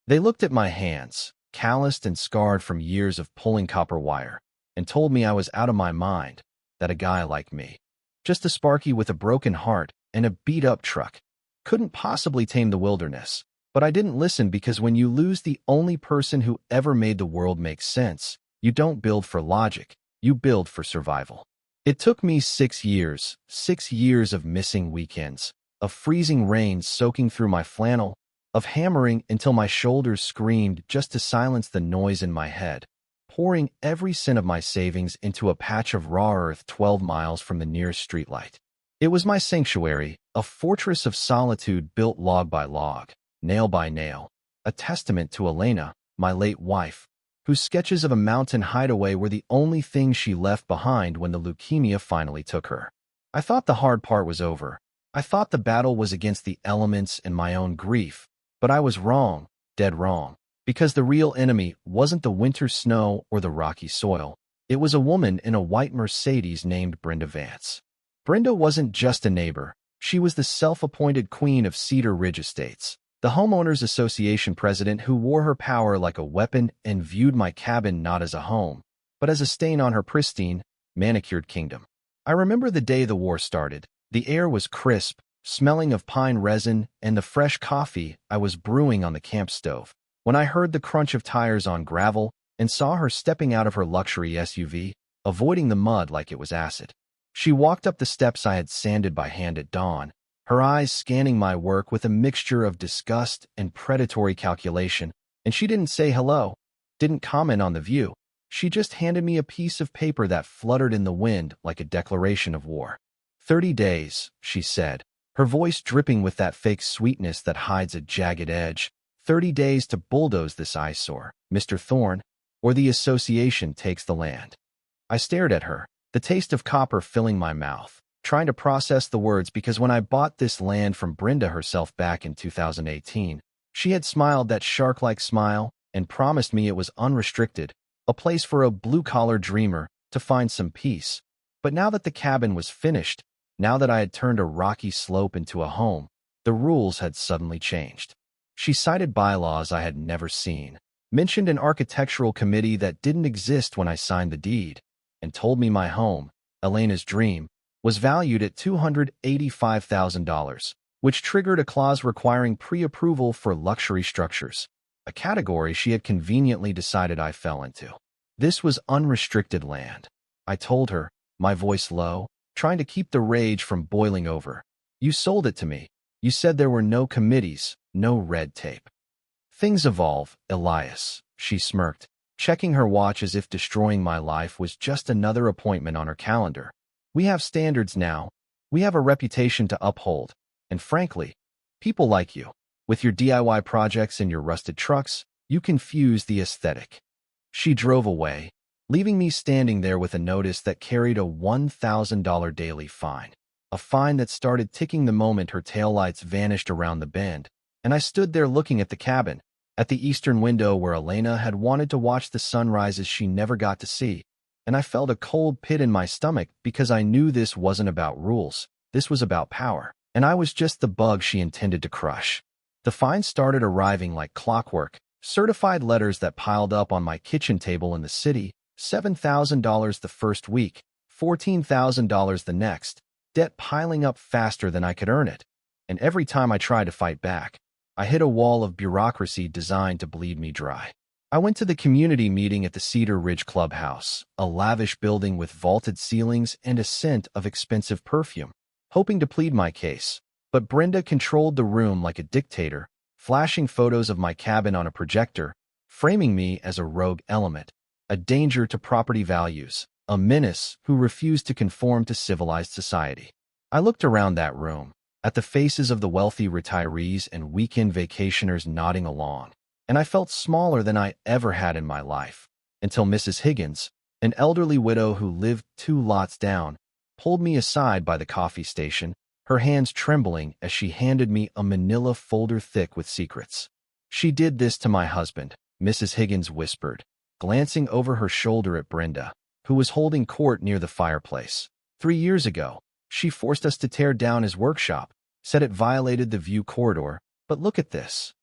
They looked at my hands, calloused and scarred from years of pulling copper wire, and told me I was out of my mind, that a guy like me, just a Sparky with a broken heart and a beat-up truck, couldn't possibly tame the wilderness. But I didn't listen because when you lose the only person who ever made the world make sense, you don't build for logic, you build for survival. It took me 6 years of missing weekends, of freezing rain soaking through my flannel, of hammering until my shoulders screamed just to silence the noise in my head, pouring every cent of my savings into a patch of raw earth 12 miles from the nearest streetlight. It was my sanctuary, a fortress of solitude built log by log, nail by nail, a testament to Elena, my late wife, whose sketches of a mountain hideaway were the only thing she left behind when the leukemia finally took her. I thought the hard part was over. I thought the battle was against the elements and my own grief, but I was wrong, dead wrong, because the real enemy wasn't the winter snow or the rocky soil. It was a woman in a white Mercedes named Brenda Vance. Brenda wasn't just a neighbor. She was the self-appointed queen of Cedar Ridge Estates, the homeowners association president who wore her power like a weapon and viewed my cabin not as a home, but as a stain on her pristine, manicured kingdom. I remember the day the war started. The air was crisp, smelling of pine resin and the fresh coffee I was brewing on the camp stove, when I heard the crunch of tires on gravel and saw her stepping out of her luxury SUV, avoiding the mud like it was acid. She walked up the steps I had sanded by hand at dawn, her eyes scanning my work with a mixture of disgust and predatory calculation, and she didn't say hello, didn't comment on the view. She just handed me a piece of paper that fluttered in the wind like a declaration of war. 30 days, she said, her voice dripping with that fake sweetness that hides a jagged edge. 30 days to bulldoze this eyesore, Mr. Thorne, or the association takes the land. I stared at her, the taste of copper filling my mouth, trying to process the words because when I bought this land from Brenda herself back in 2018, she had smiled that shark-like smile and promised me it was unrestricted, a place for a blue-collar dreamer to find some peace. But now that the cabin was finished, now that I had turned a rocky slope into a home, the rules had suddenly changed. She cited bylaws I had never seen, mentioned an architectural committee that didn't exist when I signed the deed, and told me my home, Elena's dream, was valued at $285,000, which triggered a clause requiring pre-approval for luxury structures, a category she had conveniently decided I fell into. This was unrestricted land. I told her, my voice low, trying to keep the rage from boiling over. You sold it to me. You said there were no committees, no red tape. Things evolve, Elias, she smirked, checking her watch as if destroying my life was just another appointment on her calendar. We have standards now. We have a reputation to uphold. And frankly, people like you. With your DIY projects and your rusted trucks, you confuse the aesthetic. She drove away, leaving me standing there with a notice that carried a $1,000 daily fine. A fine that started ticking the moment her taillights vanished around the bend, and I stood there looking at the cabin, at the eastern window where Elena had wanted to watch the sunrises she never got to see, and I felt a cold pit in my stomach because I knew this wasn't about rules, this was about power, and I was just the bug she intended to crush. The fines started arriving like clockwork, certified letters that piled up on my kitchen table in the city, $7,000 the first week, $14,000 the next, debt piling up faster than I could earn it, and every time I tried to fight back, I hit a wall of bureaucracy designed to bleed me dry. I went to the community meeting at the Cedar Ridge Clubhouse, a lavish building with vaulted ceilings and a scent of expensive perfume, hoping to plead my case. But Brenda controlled the room like a dictator, flashing photos of my cabin on a projector, framing me as a rogue element, a danger to property values, a menace who refused to conform to civilized society. I looked around that room, at the faces of the wealthy retirees and weekend vacationers nodding along, and I felt smaller than I ever had in my life, until Mrs. Higgins, an elderly widow who lived 2 lots down, pulled me aside by the coffee station, her hands trembling as she handed me a manila folder thick with secrets. She did this to my husband, Mrs. Higgins whispered, glancing over her shoulder at Brenda, who was holding court near the fireplace. 3 years ago, she forced us to tear down his workshop, said it violated the view corridor, but look at this.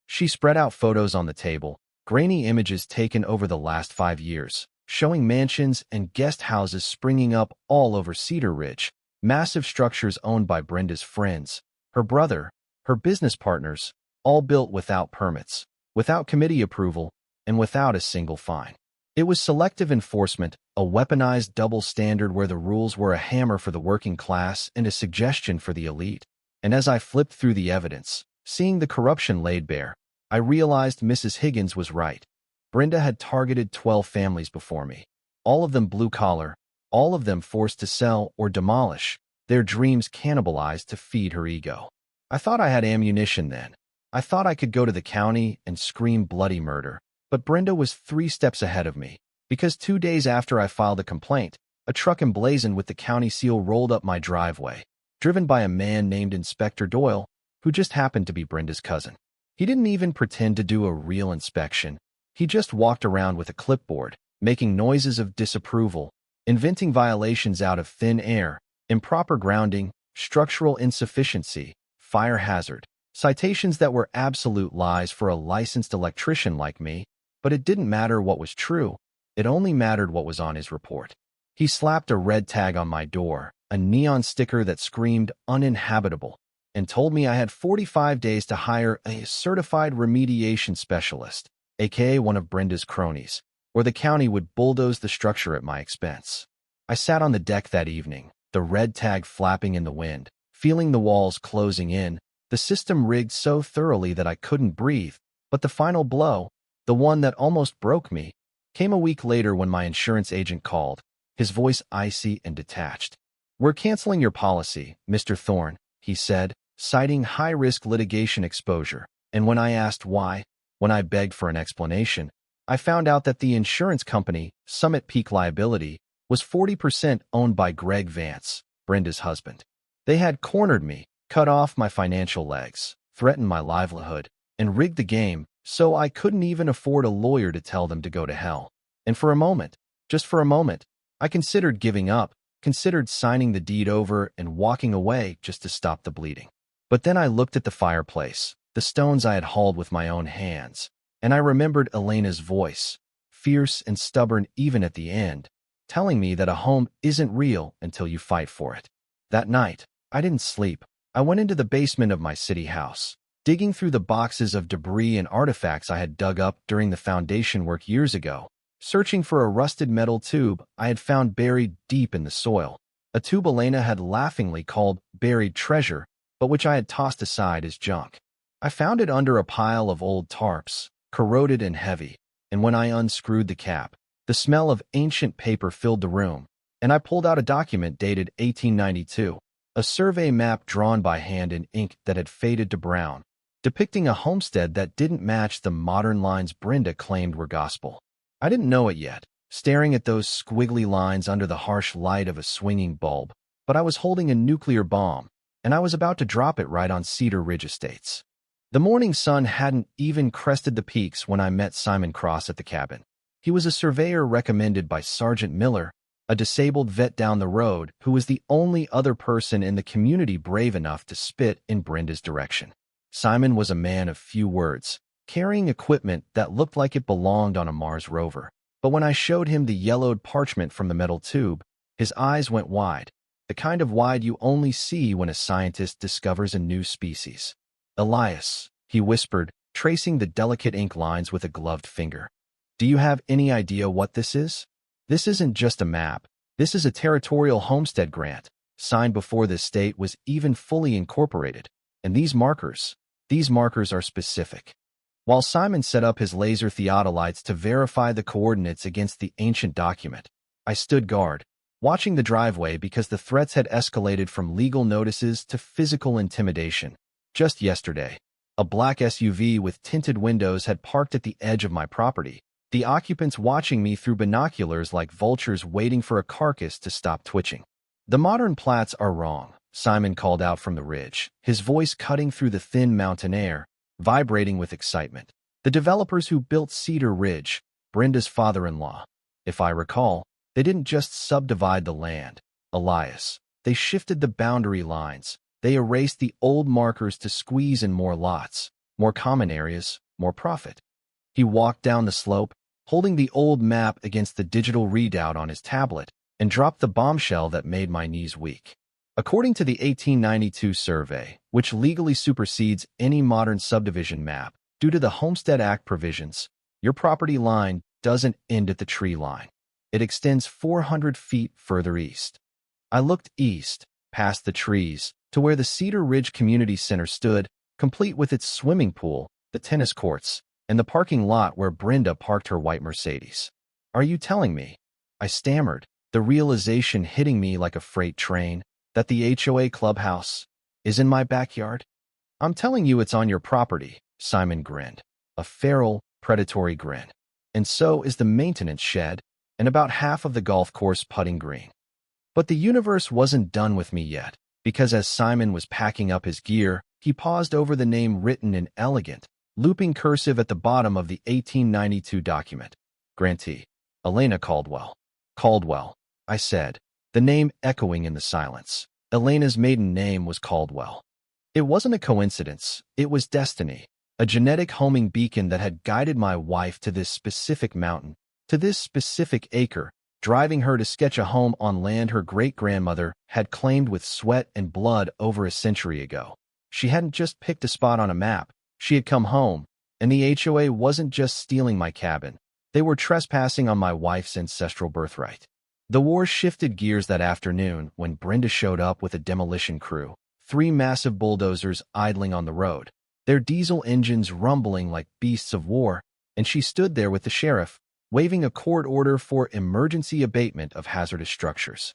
She spread out photos on the table, grainy images taken over the last 5 years, showing mansions and guest houses springing up all over Cedar Ridge, massive structures owned by Brenda's friends, her brother, her business partners, all built without permits, without committee approval, and without a single fine. It was selective enforcement, a weaponized double standard where the rules were a hammer for the working class and a suggestion for the elite. And as I flipped through the evidence, seeing the corruption laid bare, I realized Mrs. Higgins was right. Brenda had targeted 12 families before me, all of them blue-collar, all of them forced to sell or demolish, their dreams cannibalized to feed her ego. I thought I had ammunition then. I thought I could go to the county and scream bloody murder. But Brenda was 3 steps ahead of me, because 2 days after I filed a complaint, a truck emblazoned with the county seal rolled up my driveway, driven by a man named Inspector Doyle, who just happened to be Brenda's cousin. He didn't even pretend to do a real inspection. He just walked around with a clipboard, making noises of disapproval, inventing violations out of thin air, improper grounding, structural insufficiency, fire hazard, citations that were absolute lies for a licensed electrician like me. But it didn't matter what was true. It only mattered what was on his report. He slapped a red tag on my door, a neon sticker that screamed uninhabitable, and told me I had 45 days to hire a certified remediation specialist, aka one of Brenda's cronies, or the county would bulldoze the structure at my expense. I sat on the deck that evening, the red tag flapping in the wind, feeling the walls closing in, the system rigged so thoroughly that I couldn't breathe. But the final blow, the one that almost broke me, came a week later when my insurance agent called, his voice icy and detached. "We're canceling your policy, Mr. Thorne," he said, citing high-risk litigation exposure. And when I asked why, when I begged for an explanation, I found out that the insurance company, Summit Peak Liability, was 40% owned by Greg Vance, Brenda's husband. They had cornered me, cut off my financial legs, threatened my livelihood, and rigged the game, so I couldn't even afford a lawyer to tell them to go to hell. And for a moment, just for a moment, I considered giving up, considered signing the deed over and walking away just to stop the bleeding. But then I looked at the fireplace, the stones I had hauled with my own hands, and I remembered Elena's voice, fierce and stubborn even at the end, telling me that a home isn't real until you fight for it. That night, I didn't sleep. I went into the basement of my city house, digging through the boxes of debris and artifacts I had dug up during the foundation work years ago, searching for a rusted metal tube I had found buried deep in the soil, a tube Elena had laughingly called buried treasure, but which I had tossed aside as junk. I found it under a pile of old tarps, corroded and heavy, and when I unscrewed the cap, the smell of ancient paper filled the room, and I pulled out a document dated 1892, a survey map drawn by hand in ink that had faded to brown, depicting a homestead that didn't match the modern lines Brenda claimed were gospel. I didn't know it yet, staring at those squiggly lines under the harsh light of a swinging bulb, but I was holding a nuclear bomb, and I was about to drop it right on Cedar Ridge Estates. The morning sun hadn't even crested the peaks when I met Simon Cross at the cabin. He was a surveyor recommended by Sergeant Miller, a disabled vet down the road who was the only other person in the community brave enough to spit in Brenda's direction. Simon was a man of few words, carrying equipment that looked like it belonged on a Mars rover. But when I showed him the yellowed parchment from the metal tube, his eyes went wide, the kind of wide you only see when a scientist discovers a new species. "Elias," he whispered, tracing the delicate ink lines with a gloved finger. "Do you have any idea what this is? This isn't just a map. This is a territorial homestead grant, signed before the state was even fully incorporated. And these markers are specific." While Simon set up his laser theodolites to verify the coordinates against the ancient document, I stood guard, watching the driveway because the threats had escalated from legal notices to physical intimidation. Just yesterday, a black SUV with tinted windows had parked at the edge of my property, the occupants watching me through binoculars like vultures waiting for a carcass to stop twitching. "The modern plats are wrong," Simon called out from the ridge, his voice cutting through the thin mountain air, vibrating with excitement. "The developers who built Cedar Ridge, Brenda's father-in-law. If I recall, they didn't just subdivide the land, Elias. They shifted the boundary lines. They erased the old markers to squeeze in more lots. more common areas, more profit. He walked down the slope, holding the old map against the digital readout on his tablet, and dropped the bombshell that made my knees weak. According to the 1892 survey, which legally supersedes any modern subdivision map, due to the Homestead Act provisions, your property line doesn't end at the tree line. It extends 400 feet further east. I looked east, past the trees, to where the Cedar Ridge Community Center stood, complete with its swimming pool, the tennis courts, and the parking lot where Brenda parked her white Mercedes. Are you telling me? I stammered, the realization hitting me like a freight train, that the HOA clubhouse is in my backyard? I'm telling you it's on your property, Simon grinned, a feral, predatory grin. And so is the maintenance shed, and about half of the golf course putting green. But the universe wasn't done with me yet, because as Simon was packing up his gear, he paused over the name written in elegant, looping cursive at the bottom of the 1892 document. Grantee, Elena Caldwell. Caldwell, I said, the name echoing in the silence. Elena's maiden name was Caldwell. It wasn't a coincidence, it was destiny, a genetic homing beacon that had guided my wife to this specific mountain, to this specific acre, driving her to sketch a home on land her great-grandmother had claimed with sweat and blood over a century ago. She hadn't just picked a spot on a map, she had come home, and the HOA wasn't just stealing my cabin, they were trespassing on my wife's ancestral birthright. The war shifted gears that afternoon when Brenda showed up with a demolition crew, 3 massive bulldozers idling on the road, their diesel engines rumbling like beasts of war, and she stood there with the sheriff, waving a court order for emergency abatement of hazardous structures.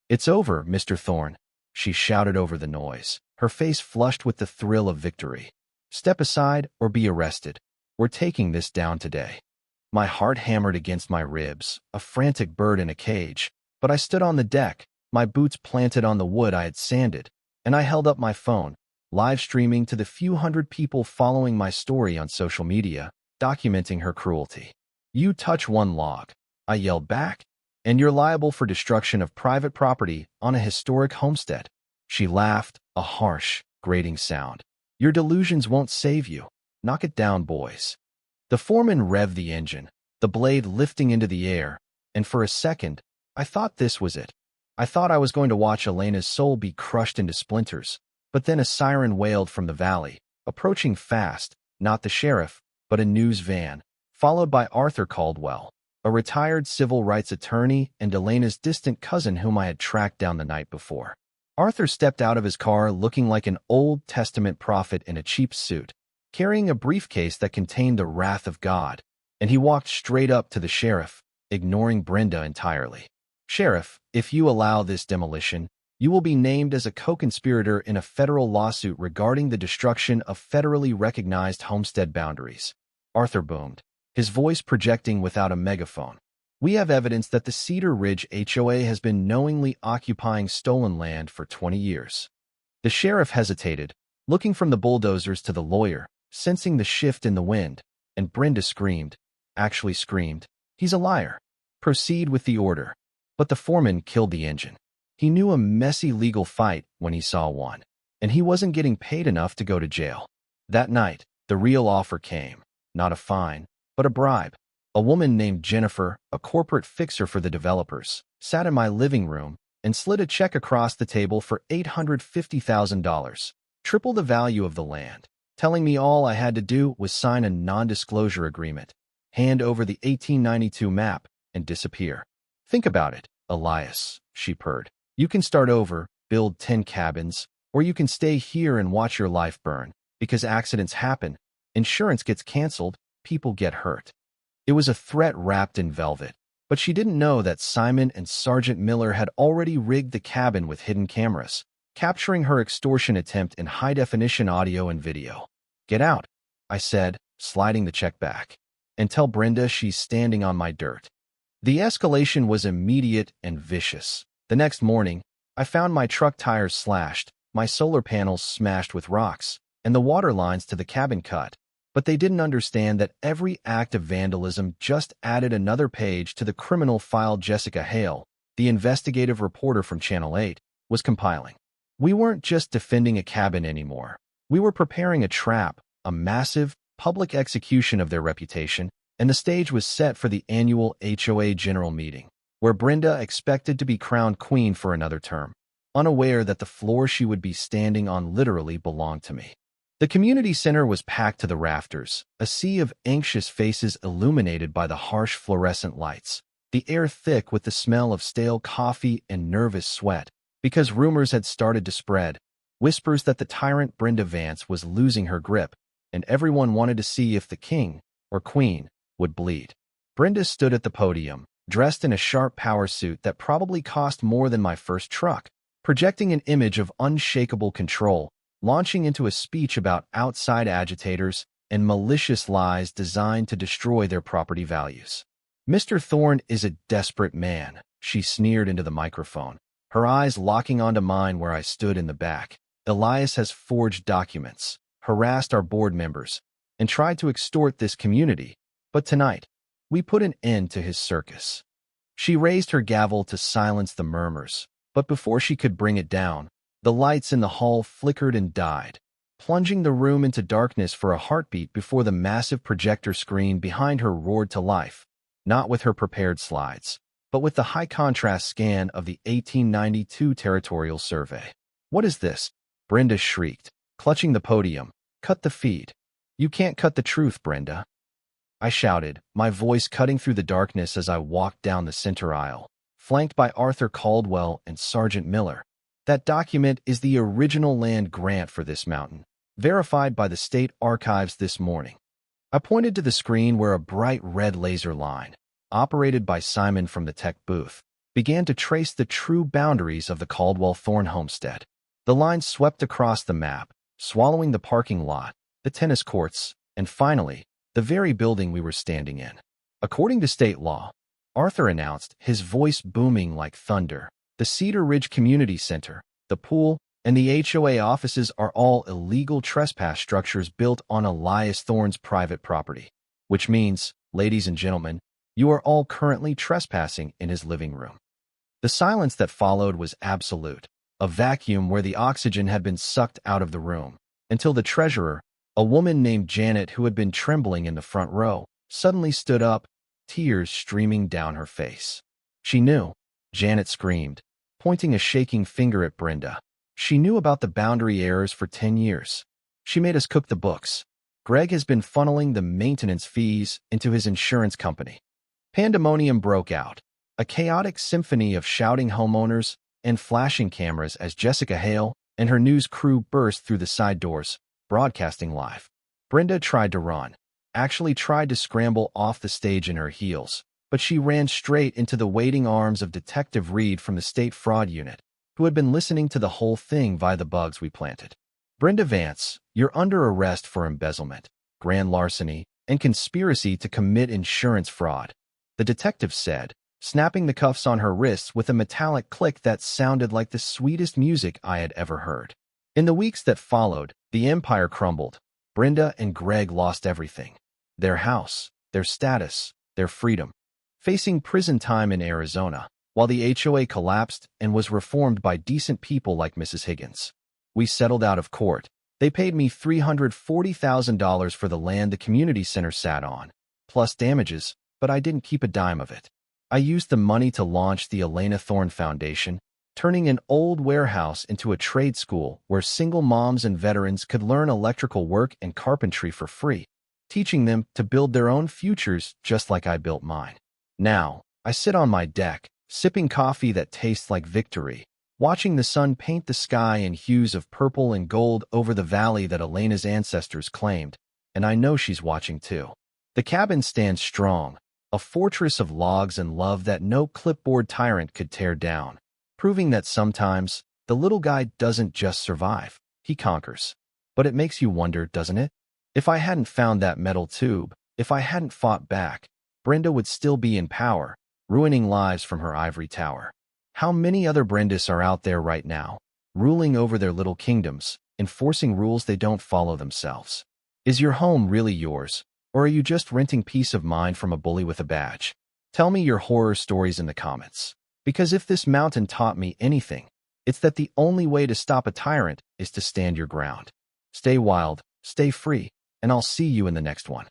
"It's over, Mr. Thorne," she shouted over the noise, her face flushed with the thrill of victory. "Step aside or be arrested. We're taking this down today." My heart hammered against my ribs, a frantic bird in a cage, but I stood on the deck, my boots planted on the wood I had sanded, and I held up my phone, live streaming to the few hundred people following my story on social media, documenting her cruelty. "You touch one log," I yelled back, "and you're liable for destruction of private property on a historic homestead." She laughed, a harsh, grating sound. "Your delusions won't save you. Knock it down, boys." The foreman revved the engine, the blade lifting into the air, and for a second, I thought this was it. I thought I was going to watch Elena's soul be crushed into splinters, but then a siren wailed from the valley, approaching fast, not the sheriff, but a news van, followed by Arthur Caldwell, a retired civil rights attorney and Elena's distant cousin whom I had tracked down the night before. Arthur stepped out of his car looking like an Old Testament prophet in a cheap suit, carrying a briefcase that contained the wrath of God, and he walked straight up to the sheriff, ignoring Brenda entirely. "Sheriff, if you allow this demolition, you will be named as a co-conspirator in a federal lawsuit regarding the destruction of federally recognized homestead boundaries," Arthur boomed, his voice projecting without a megaphone. "We have evidence that the Cedar Ridge HOA has been knowingly occupying stolen land for 20 years. The sheriff hesitated, looking from the bulldozers to the lawyer, sensing the shift in the wind, and Brenda screamed, "He's a liar. Proceed with the order." But the foreman killed the engine. He knew a messy legal fight when he saw one, and he wasn't getting paid enough to go to jail. That night, the real offer came, not a fine, but a bribe. A woman named Jennifer, a corporate fixer for the developers, sat in my living room and slid a check across the table for $850,000, triple the value of the land, telling me all I had to do was sign a non-disclosure agreement, hand over the 1892 map, and disappear. "Think about it, Elias," she purred. "You can start over, build 10 cabins, or you can stay here and watch your life burn, because accidents happen, insurance gets canceled, people get hurt." It was a threat wrapped in velvet, but she didn't know that Simon and Sergeant Miller had already rigged the cabin with hidden cameras, capturing her extortion attempt in high-definition audio and video. "Get out," I said, sliding the check back, "and tell Brenda she's standing on my dirt." The escalation was immediate and vicious. The next morning, I found my truck tires slashed, my solar panels smashed with rocks, and the water lines to the cabin cut. But they didn't understand that every act of vandalism just added another page to the criminal file Jessica Hale, the investigative reporter from Channel 8, was compiling. We weren't just defending a cabin anymore. We were preparing a trap, a massive, public execution of their reputation, and the stage was set for the annual HOA general meeting, where Brenda expected to be crowned queen for another term, unaware that the floor she would be standing on literally belonged to me. The community center was packed to the rafters, a sea of anxious faces illuminated by the harsh fluorescent lights, the air thick with the smell of stale coffee and nervous sweat, because rumors had started to spread, whispers that the tyrant Brenda Vance was losing her grip, and everyone wanted to see if the king, or queen, would bleed. Brenda stood at the podium, dressed in a sharp power suit that probably cost more than my first truck, projecting an image of unshakable control, launching into a speech about outside agitators and malicious lies designed to destroy their property values. "Mr. Thorne is a desperate man," she sneered into the microphone, her eyes locking onto mine where I stood in the back. "Elias has forged documents, harassed our board members, and tried to extort this community, but tonight, we put an end to his circus." She raised her gavel to silence the murmurs, but before she could bring it down, the lights in the hall flickered and died, plunging the room into darkness for a heartbeat before the massive projector screen behind her roared to life, not with her prepared slides, but with the high-contrast scan of the 1892 territorial survey. "What is this?" Brenda shrieked, clutching the podium. "Cut the feed." "You can't cut the truth, Brenda," I shouted, my voice cutting through the darkness as I walked down the center aisle, flanked by Arthur Caldwell and Sergeant Miller. "That document is the original land grant for this mountain, verified by the state archives this morning." I pointed to the screen where a bright red laser line, operated by Simon from the tech booth, began to trace the true boundaries of the Caldwell-Thorne homestead. The line swept across the map, swallowing the parking lot, the tennis courts, and finally, the very building we were standing in. "According to state law," Arthur announced, his voice booming like thunder, "the Cedar Ridge Community Center, the pool, and the HOA offices are all illegal trespass structures built on Elias Thorne's private property. Which means, ladies and gentlemen, you are all currently trespassing in his living room." The silence that followed was absolute, a vacuum where the oxygen had been sucked out of the room, until the treasurer, a woman named Janet who had been trembling in the front row, suddenly stood up, tears streaming down her face. "She knew," Janet screamed, pointing a shaking finger at Brenda. "She knew about the boundary errors for 10 years. She made us cook the books. Greg has been funneling the maintenance fees into his insurance company." Pandemonium broke out, a chaotic symphony of shouting homeowners and flashing cameras as Jessica Hale and her news crew burst through the side doors, broadcasting live. Brenda tried to run, actually tried to scramble off the stage in her heels, but she ran straight into the waiting arms of Detective Reed from the State Fraud Unit, who had been listening to the whole thing via the bugs we planted. "Brenda Vance, you're under arrest for embezzlement, grand larceny, and conspiracy to commit insurance fraud," the detective said, snapping the cuffs on her wrists with a metallic click that sounded like the sweetest music I had ever heard. In the weeks that followed, the empire crumbled. Brenda and Greg lost everything. Their house, their status, their freedom. Facing prison time in Arizona, while the HOA collapsed and was reformed by decent people like Mrs. Higgins. We settled out of court. They paid me $340,000 for the land the community center sat on, plus damages, but I didn't keep a dime of it. I used the money to launch the Elena Thorne Foundation, turning an old warehouse into a trade school where single moms and veterans could learn electrical work and carpentry for free, teaching them to build their own futures just like I built mine. Now, I sit on my deck, sipping coffee that tastes like victory, watching the sun paint the sky in hues of purple and gold over the valley that Elena's ancestors claimed, and I know she's watching too. The cabin stands strong, a fortress of logs and love that no clipboard tyrant could tear down, proving that sometimes the little guy doesn't just survive, he conquers. But it makes you wonder, doesn't it? If I hadn't found that metal tube, if I hadn't fought back, Brenda would still be in power, ruining lives from her ivory tower. How many other Brendas are out there right now, ruling over their little kingdoms, enforcing rules they don't follow themselves? Is your home really yours, or are you just renting peace of mind from a bully with a badge? Tell me your horror stories in the comments. Because if this mountain taught me anything, it's that the only way to stop a tyrant is to stand your ground. Stay wild, stay free, and I'll see you in the next one.